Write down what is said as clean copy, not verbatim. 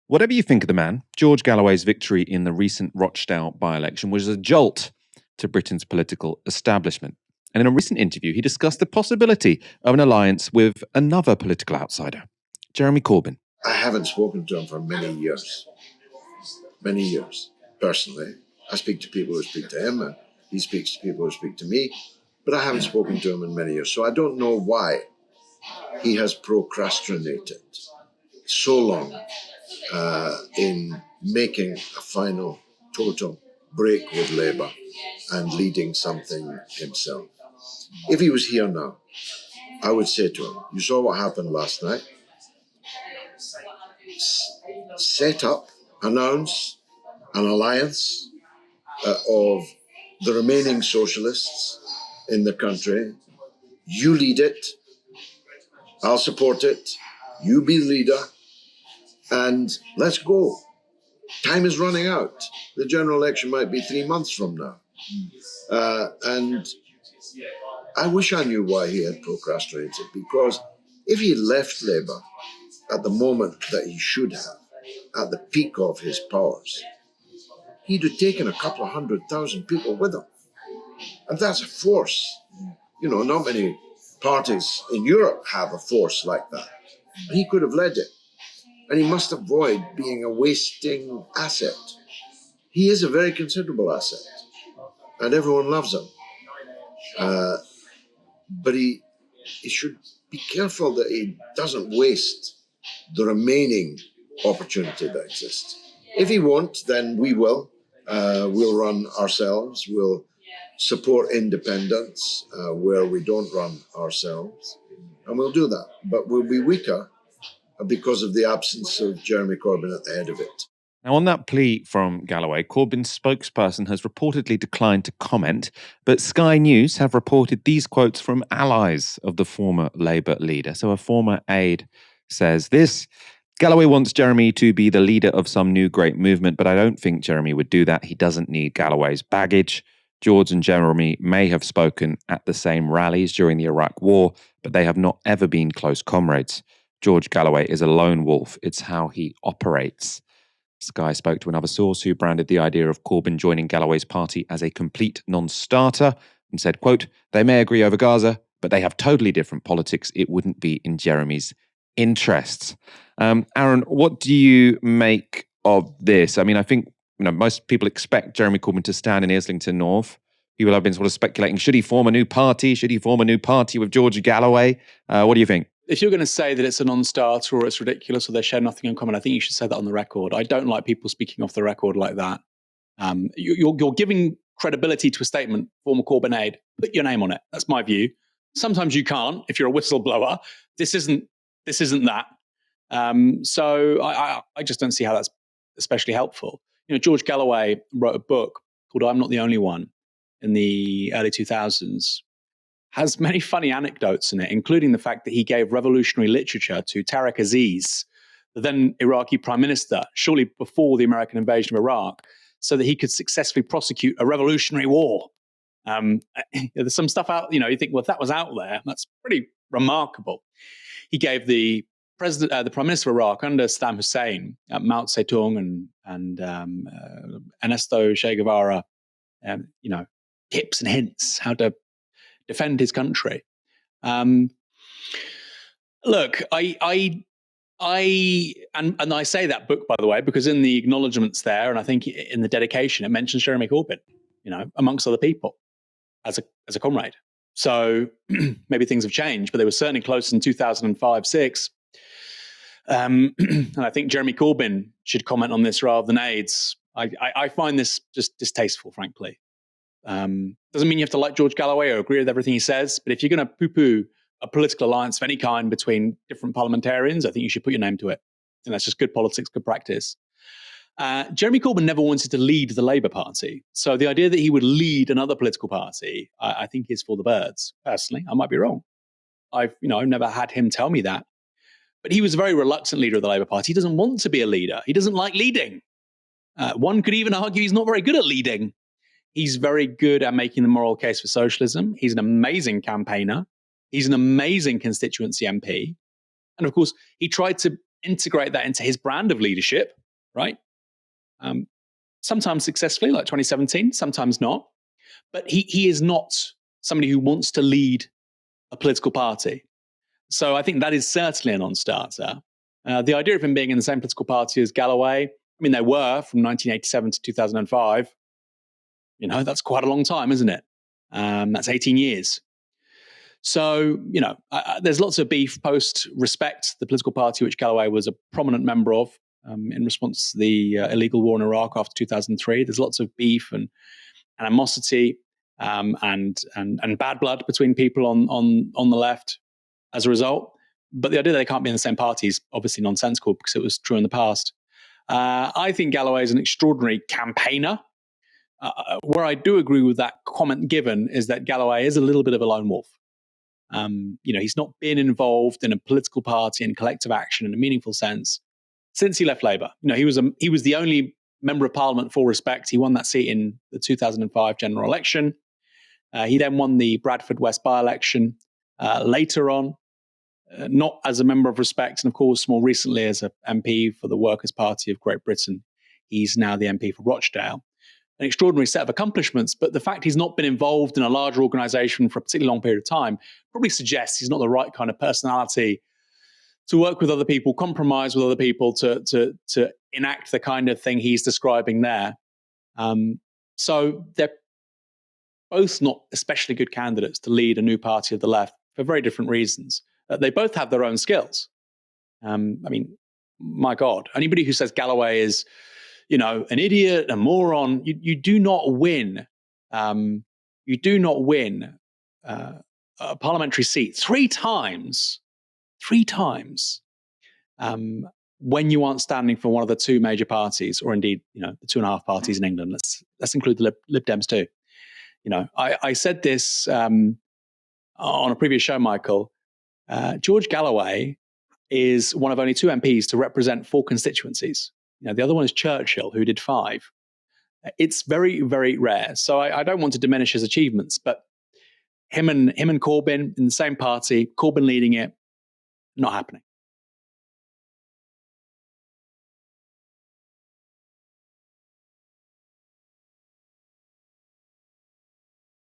Whatever you think of the man, George Galloway's victory in the recent Rochdale by-election was a jolt to Britain's political establishment. And in a recent interview, he discussed the possibility of an alliance with another political outsider, Jeremy Corbyn. I haven't spoken to him for many years, personally. I speak to people who speak to him, and he speaks to people who speak to me, but I haven't spoken to him in many years. So I don't know why he has procrastinated so long in making a final total break with Labour and leading something himself. If he was here now, I would say to him, you saw what happened last night. Set up, announce an alliance of the remaining socialists in the country. You lead it, I'll support it, you be the leader, and let's go. Time is running out. The general election might be 3 months from now. And I wish I knew why he had procrastinated, because if he left Labour at the moment that he should have, at the peak of his powers, he'd have taken a couple of 100,000 people with him. And that's a force. You know, not many parties in Europe have a force like that. He could have led it. And he must avoid being a wasting asset. He is a very considerable asset, and everyone loves him. But he should be careful that he doesn't waste the remaining opportunity that exists. If he won't, then we will. We'll run ourselves. We'll support independence where we don't run ourselves. And we'll do that. But we'll be weaker because of the absence of Jeremy Corbyn at the head of it. Now, on that plea from Galloway, Corbyn's spokesperson has reportedly declined to comment, but Sky News have reported these quotes from allies of the former Labour leader. So a former aide says this: Galloway wants Jeremy to be the leader of some new great movement, but I don't think Jeremy would do that. He doesn't need Galloway's baggage. George and Jeremy may have spoken at the same rallies during the Iraq War, but they have not ever been close comrades. George Galloway is a lone wolf. It's how he operates. Sky spoke to another source who branded the idea of Corbyn joining Galloway's party as a complete non-starter and said, quote, they may agree over Gaza, but they have totally different politics. It wouldn't be in Jeremy's interests. Aaron, what do you make of this? I mean, I think most people expect Jeremy Corbyn to stand in Islington North. People have been sort of speculating, should he form a new party? Should he form a new party with George Galloway? What do you think? If you're going to say that it's a non-starter or it's ridiculous or they share nothing in common, I think you should say that on the record. I don't like people speaking off the record like that. You're giving credibility to a statement, former Corbyn aide. Put your name on it. That's my view. Sometimes you can't if you're a whistleblower. This isn't that. So I just don't see how that's especially helpful. George Galloway wrote a book called I'm Not the Only One in the early 2000s. Has many funny anecdotes in it, including the fact that he gave revolutionary literature to Tariq Aziz, the then Iraqi prime minister, shortly before the American invasion of Iraq, so that he could successfully prosecute a revolutionary war. There's some stuff out, you think, well, if that was out there, that's pretty remarkable. He gave the prime minister of Iraq under Saddam Hussein, Mao Zedong and Ernesto Che Guevara, tips and hints how to defend his country. Look, I say that book, by the way, because in the acknowledgements there, and I think in the dedication, it mentions Jeremy Corbyn, amongst other people, as a comrade. So maybe things have changed, but they were certainly close in 2005-06. And I think Jeremy Corbyn should comment on this rather than aides. I find this just distasteful, frankly. Doesn't mean you have to like George Galloway or agree with everything he says, but if you're going to poo-poo a political alliance of any kind between different parliamentarians, I think you should put your name to it. And that's just good politics, good practice. Jeremy Corbyn never wanted to lead the Labour Party. So the idea that he would lead another political party, I think is for the birds. Personally, I might be wrong. I've never had him tell me that. But he was a very reluctant leader of the Labour Party. He doesn't want to be a leader. He doesn't like leading. One could even argue he's not very good at leading. He's very good at making the moral case for socialism. He's an amazing campaigner. He's an amazing constituency MP. And of course, he tried to integrate that into his brand of leadership, right? Sometimes successfully, like 2017, sometimes not. But he is not somebody who wants to lead a political party. So I think that is certainly a non-starter. The idea of him being in the same political party as Galloway, I mean, they were from 1987 to 2005. That's quite a long time, isn't it? That's 18 years. So, there's lots of beef post-Respect, the political party which Galloway was a prominent member of in response to the illegal war in Iraq after 2003. There's lots of beef and animosity and bad blood between people on the left as a result. But the idea that they can't be in the same party is obviously nonsensical because it was true in the past. I think Galloway is an extraordinary campaigner. Where I do agree with that comment given is that Galloway is a little bit of a lone wolf. He's not been involved in a political party and collective action in a meaningful sense since he left Labour. He was the only member of Parliament for Respect. He won that seat in the 2005 general election. He then won the Bradford West by-election later on, not as a member of Respect, and of course more recently as an MP for the Workers' Party of Great Britain. He's now the MP for Rochdale. An extraordinary set of accomplishments, but the fact he's not been involved in a larger organisation for a particularly long period of time probably suggests he's not the right kind of personality to work with other people, compromise with other people, to enact the kind of thing he's describing there. So they're both not especially good candidates to lead a new party of the left for very different reasons. They both have their own skills. My God, anybody who says Galloway is an idiot, a moron, you do not win. You do not win a parliamentary seat three times, when you aren't standing for one of the two major parties, or indeed, the two and a half parties in England. Let's include the Lib Dems too. I said this on a previous show, Michael. George Galloway is one of only two MPs to represent 4 constituencies. The other one is Churchill, who did 5. It's very, very rare. So I don't want to diminish his achievements, but him and Corbyn in the same party, Corbyn leading it, not happening.